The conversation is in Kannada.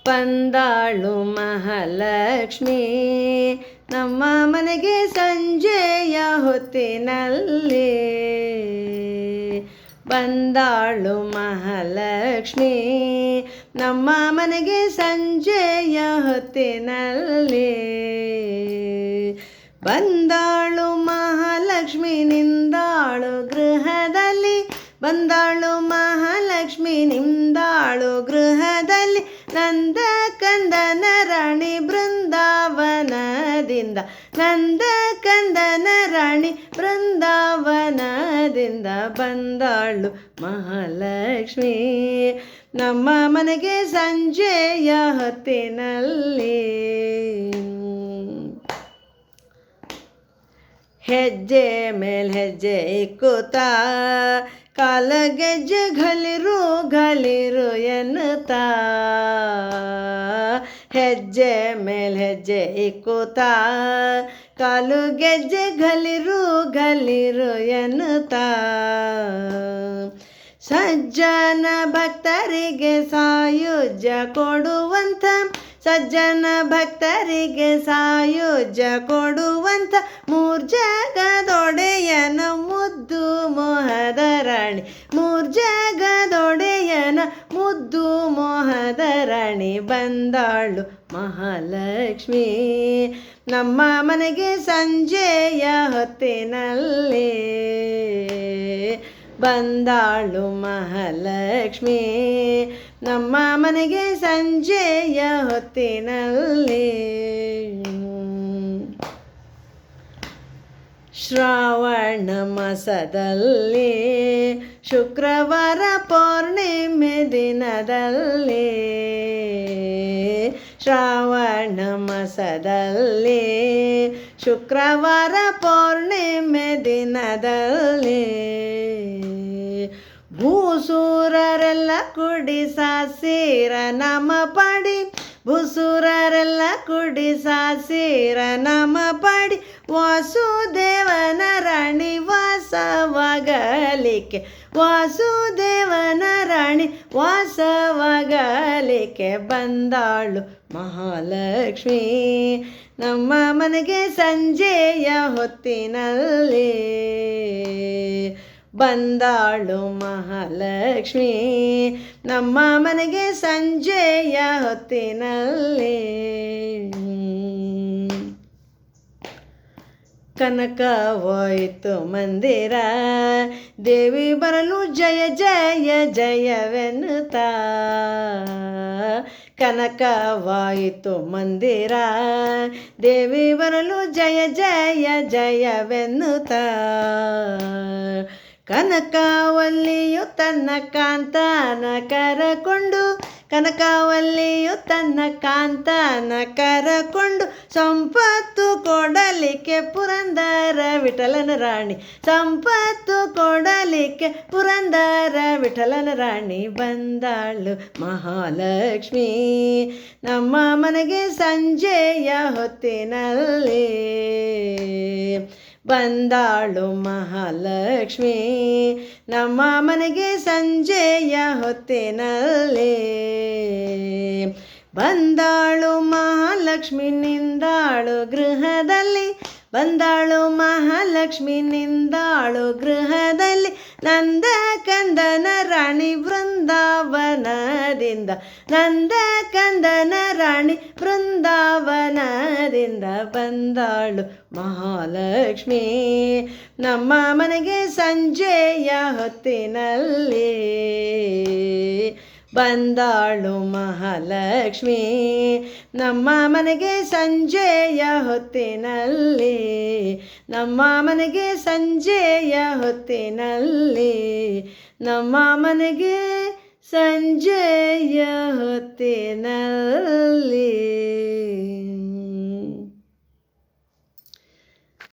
ಬಂದಾಳು ಮಹಾಲಕ್ಷ್ಮಿ ನಮ್ಮ ಮನೆಗೆ ಸಂಜೆಯ ಹೊತ್ತಿನಲ್ಲಿ. ಬಂದಾಳು ಮಹಾಲಕ್ಷ್ಮಿ ನಮ್ಮ ಮನೆಗೆ ಸಂಜೆಯ ಹೊತ್ತಿನಲ್ಲಿ. ಬಂದಾಳು ಮಹಾಲಕ್ಷ್ಮಿ ನಿಂದಾಳು ಗೃಹದಲ್ಲಿ. ಬಂದಾಳು ಮಹಾಲಕ್ಷ್ಮಿ ನಿಂದಾಳು ಗೃಹದಲ್ಲಿ. ನಂದ ಕಂದನ ರಾಣಿ ಬೃಂದಾವನದಿಂದ. ನಂದ ಕಂದನ ರಾಣಿ ಬೃಂದಾವನದಿಂದ. ಬಂದಾಳು ಮಹಾಲಕ್ಷ್ಮಿ ನಮ್ಮ ಮನೆಗೆ ಸಂಜೆಯ ಹೊತ್ತಿನಲ್ಲಿ. ಹೆಜ್ಜೆ ಮೇಲ್ ಹೆಜ್ಜೆ ಇಕ್ಕುತ್ತಾ ಕಾಲ ಗೆಜ್ಜೆ ಘಲಿರು ಘಲಿರು ಎನ್ನುತ್ತಾ. ಹೆಜ್ಜೆ ಮೇಲ್ ಹೆಜ್ಜೆ ಇಕ್ಕುತ್ತಾ ಕಾಲು ಗೆಜ್ಜೆ ಘಲಿರು ಘಲಿರು ಎನ್ನುತ್ತಾ. ಸಜ್ಜನ ಭಕ್ತರಿಗೆ ಸಾಯುಜ್ಯ ಕೊಡುವಂಥ. ಸಜ್ಜನ ಭಕ್ತರಿಗೆ ಸಾಯುಜ್ಯ ಕೊಡುವಂಥ. ಮೂರ್ಜಗದೊಡೆಯನ ಮುದ್ದು ಮೋಹದ ರಾಣಿ. ಮೂರ್ಜಗದೊಡೆಯನ ಮುದ್ದು ಮೋಹದ ರಾಣಿ. ಬಂದಾಳು ಮಹಾಲಕ್ಷ್ಮಿ ನಮ್ಮ ಮನೆಗೆ ಸಂಜೆಯ ಹೊತ್ತಿನಲ್ಲಿ. ಬಂದಾಳು ಮಹಾಲಕ್ಷ್ಮಿ ನಮ್ಮ ಮನೆಗೆ ಸಂಜೆಯ ಹೊತ್ತಿನಲ್ಲಿ. ಶ್ರಾವಣ ಮಾಸದಲ್ಲಿ ಶುಕ್ರವಾರ ಪೌರ್ಣಿಮೆ ದಿನದಲ್ಲಿ. ಶ್ರಾವಣ ಮಾಸದಲ್ಲಿ ಶುಕ್ರವಾರ ಪೌರ್ಣಿಮೆ ದಿನದಲ್ಲಿ. ಭೂಸೂರರೆಲ್ಲ ಕುಡಿ ಸಾಸಿರ ನಾಮ ಪಾಡಿ. ಭೂಸೂರರೆಲ್ಲ ಕುಡಿ ಸಾಸಿರ ನಾಮ ಪಾಡಿ. ವಾಸುದೇವನ ರಾಣಿ ವಾಸವಾಗಲಿಕ್ಕೆ. ವಾಸುದೇವನ ರಾಣಿ ವಾಸವಾಗಲಿಕ್ಕೆ. ಬಂದಾಳು ಮಹಾಲಕ್ಷ್ಮಿ ನಮ್ಮ ಮನೆಗೆ ಸಂಜೆಯ ಹೊತ್ತಿನಲ್ಲಿ. ಬಂದಾಳು ಮಹಾಲಕ್ಷ್ಮಿ ನಮ್ಮ ಮನೆಗೆ ಸಂಜೆಯ ಹೊತ್ತಿನಲ್ಲಿ. ಕನಕವಾಯಿತು ಮಂದಿರ ದೇವಿ ಬರಲು ಜಯ ಜಯ ಜಯವೆನ್ನುತ್ತಾ. ಕನಕವಾಯಿತು ಮಂದಿರ ದೇವಿ ಬರಲು ಜಯ ಜಯ ಜಯವೆನ್ನುತ್ತಾ. ಕನಕವಲ್ಲಿಯು ತನ್ನ ಕಾಂತನ ಕರಕೊಂಡು. ಕನಕವಲ್ಲಿಯು ತನ್ನ ಕಾಂತನ ಕರಕೊಂಡು. ಸಂಪತ್ತು ಕೊಡಲಿಕ್ಕೆ ಪುರಂದರ ವಿಠಲನ ರಾಣಿ. ಸಂಪತ್ತು ಕೊಡಲಿಕ್ಕೆ ಪುರಂದರ ವಿಠಲನ ರಾಣಿ. ಬಂದಾಳು ಮಹಾಲಕ್ಷ್ಮಿ ನಮ್ಮ ಮನೆಗೆ ಸಂಜೆಯ ಹೊತ್ತಿನಲ್ಲಿ. ಬಂದಾಳು ಮಹಾಲಕ್ಷ್ಮಿ ನಮ್ಮ ಮನೆಗೆ ಸಂಜೆಯ ಹೊತ್ತಿನಲ್ಲಿ. ಬಂದಾಳು ಮಹಾಲಕ್ಷ್ಮಿ ನಿಂದಾಳು ಗೃಹದಲ್ಲಿ. ಬಂದಾಳು ಮಹಾಲಕ್ಷ್ಮಿ ನಿಂದಾಳು ಗೃಹದಲ್ಲಿ. ನಂದ ಕಂದನ ರಾಣಿ ಬೃಂದಾವನದಿಂದ. ನಂದ ಕಂದನ ರಾಣಿ ಬೃಂದಾವನದಿಂದ. ಬಂದಾಳು ಮಹಾಲಕ್ಷ್ಮಿ ನಮ್ಮ ಮನೆಗೆ ಸಂಜೆಯ ಹೊತ್ತಿನಲ್ಲಿ. ಬಂದಾಳು ಮಹಾಲಕ್ಷ್ಮಿ ನಮ್ಮ ಮನೆಗೆ ಸಂಜೆಯ ಹೊತ್ತಿನಲ್ಲಿ. ನಮ್ಮ ಮನೆಗೆ ಸಂಜೆಯ ಹೊತ್ತಿನಲ್ಲಿ. ನಮ್ಮ ಮನೆಗೆ ಸಂಜೆಯ ಹೊತ್ತಿನಲ್ಲಿ.